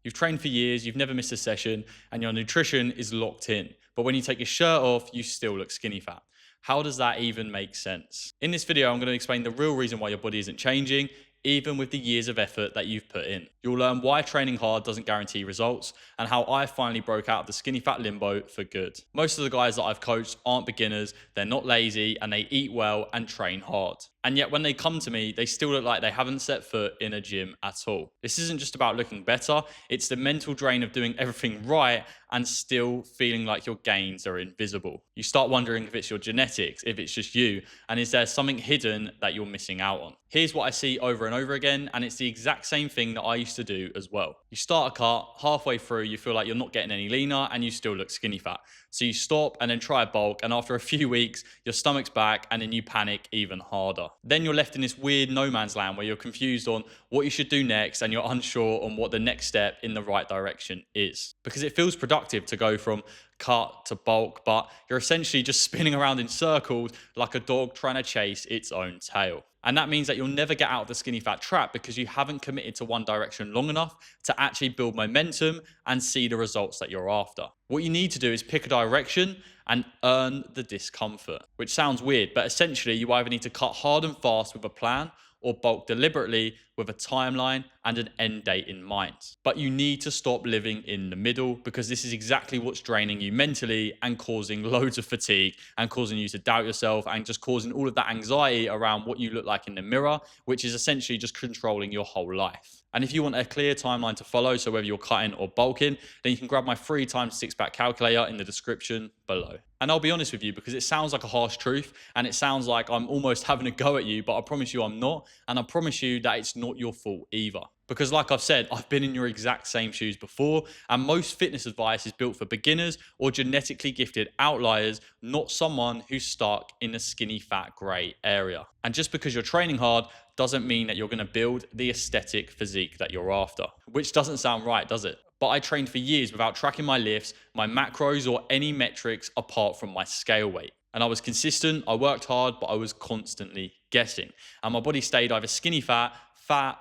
You've trained for years, you've never missed a session, and your nutrition is locked in. But when you take your shirt off, you still look skinny fat. How does that even make sense? In this video, I'm going to explain the real reason why your body isn't changing, even with the years of effort that you've put in. You'll learn why training hard doesn't guarantee results and how I finally broke out of the skinny fat limbo for good. Most of the guys that I've coached aren't beginners, they're not lazy, and they eat well and train hard. And yet when they come to me, they still look like they haven't set foot in a gym at all. This isn't just about looking better, it's the mental drain of doing everything right and still feeling like your gains are invisible. You start wondering if it's your genetics, if it's just you, and is there something hidden that you're missing out on? Here's what I see over and over again, and it's the exact same thing that I used to do as well. You start a cut, halfway through you feel like you're not getting any leaner and you still look skinny fat. So you stop and then try a bulk, and after a few weeks, your stomach's back and then you panic even harder. Then you're left in this weird no man's land where you're confused on what you should do next and you're unsure on what the next step in the right direction is. Because it feels productive to go from cut to bulk, but you're essentially just spinning around in circles like a dog trying to chase its own tail. And that means that you'll never get out of the skinny fat trap because you haven't committed to one direction long enough to actually build momentum and see the results that you're after. What you need to do is pick a direction and earn the discomfort, which sounds weird, but essentially you either need to cut hard and fast with a plan or bulk deliberately with a timeline and an end date in mind. But you need to stop living in the middle because this is exactly what's draining you mentally and causing loads of fatigue and causing you to doubt yourself and just causing all of that anxiety around what you look like in the mirror, which is essentially just controlling your whole life. And if you want a clear timeline to follow, so whether you're cutting or bulking, then you can grab my free times six pack calculator in the description below. And I'll be honest with you because it sounds like a harsh truth and it sounds like I'm almost having a go at you, but I promise you I'm not. And I promise you that it's not your fault either. Because like I've said, I've been in your exact same shoes before, and most fitness advice is built for beginners or genetically gifted outliers, not someone who's stuck in the skinny fat gray area. And just because you're training hard doesn't mean that you're going to build the aesthetic physique that you're after, which doesn't sound right, does it? But I trained for years without tracking my lifts, my macros, or any metrics apart from my scale weight. And I was consistent, I worked hard, but I was constantly guessing. And my body stayed either skinny fat,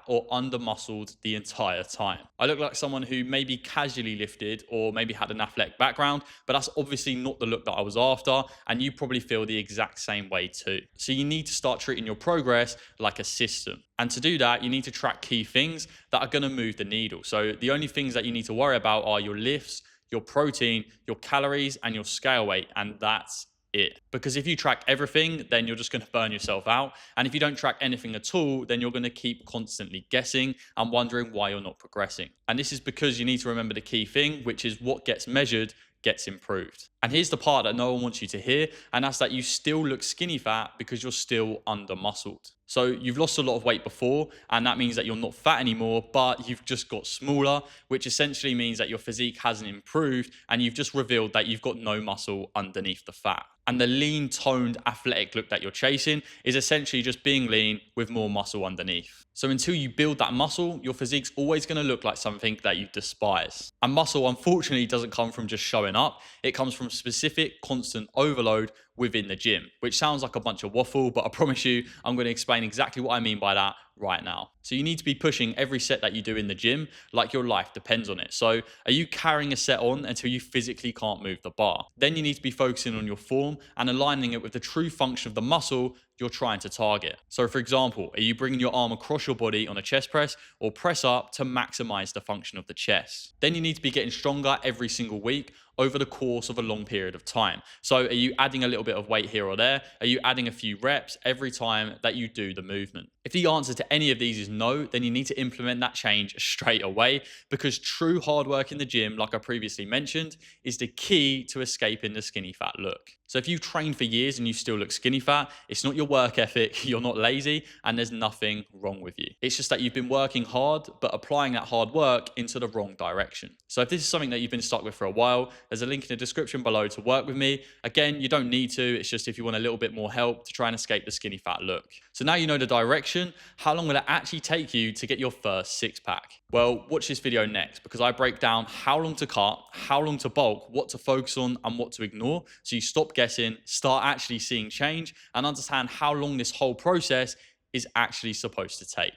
or under muscled the entire time. I look like someone who maybe casually lifted or maybe had an athletic background, but that's obviously not the look that I was after, and you probably feel the exact same way too. So you need to start treating your progress like a system. And to do that, you need to track key things that are gonna move the needle. So the only things that you need to worry about are your lifts, your protein, your calories, and your scale weight, and that's it. Because if you track everything, then you're just going to burn yourself out. And if you don't track anything at all, then you're going to keep constantly guessing and wondering why you're not progressing. And this is because you need to remember the key thing, which is what gets measured gets improved. And here's the part that no one wants you to hear, and that's that you still look skinny fat because you're still under muscled. So you've lost a lot of weight before, and that means that you're not fat anymore, but you've just got smaller, which essentially means that your physique hasn't improved, and you've just revealed that you've got no muscle underneath the fat. And the lean, toned, athletic look that you're chasing is essentially just being lean with more muscle underneath. So until you build that muscle, your physique's always going to look like something that you despise. And muscle, unfortunately, doesn't come from just showing up. It comes from specific, constant overload within the gym, which sounds like a bunch of waffle, but I promise you, I'm going to explain exactly what I mean by that right now. So you need to be pushing every set that you do in the gym like your life depends on it. So are you carrying a set on until you physically can't move the bar? Then you need to be focusing on your form and aligning it with the true function of the muscle you're trying to target. So for example, are you bringing your arm across your body on a chest press or press up to maximize the function of the chest? Then you need to be getting stronger every single week over the course of a long period of time. So are you adding a little bit of weight here or there? Are you adding a few reps every time that you do the movement? If the answer to any of these is no, then you need to implement that change straight away, because true hard work in the gym, like I previously mentioned, is the key to escaping the skinny fat look. So if you've trained for years and you still look skinny fat, it's not your work ethic, you're not lazy, and there's nothing wrong with you. It's just that you've been working hard, but applying that hard work into the wrong direction. So if this is something that you've been stuck with for a while, there's a link in the description below to work with me. Again, you don't need to, it's just if you want a little bit more help to try and escape the skinny fat look. So now you know the direction, how long will it actually take you to get your first six pack? Well, watch this video next, because I break down how long to cut, how long to bulk, what to focus on and what to ignore, so you stop guessing, start actually seeing change, and understand how long this whole process is actually supposed to take.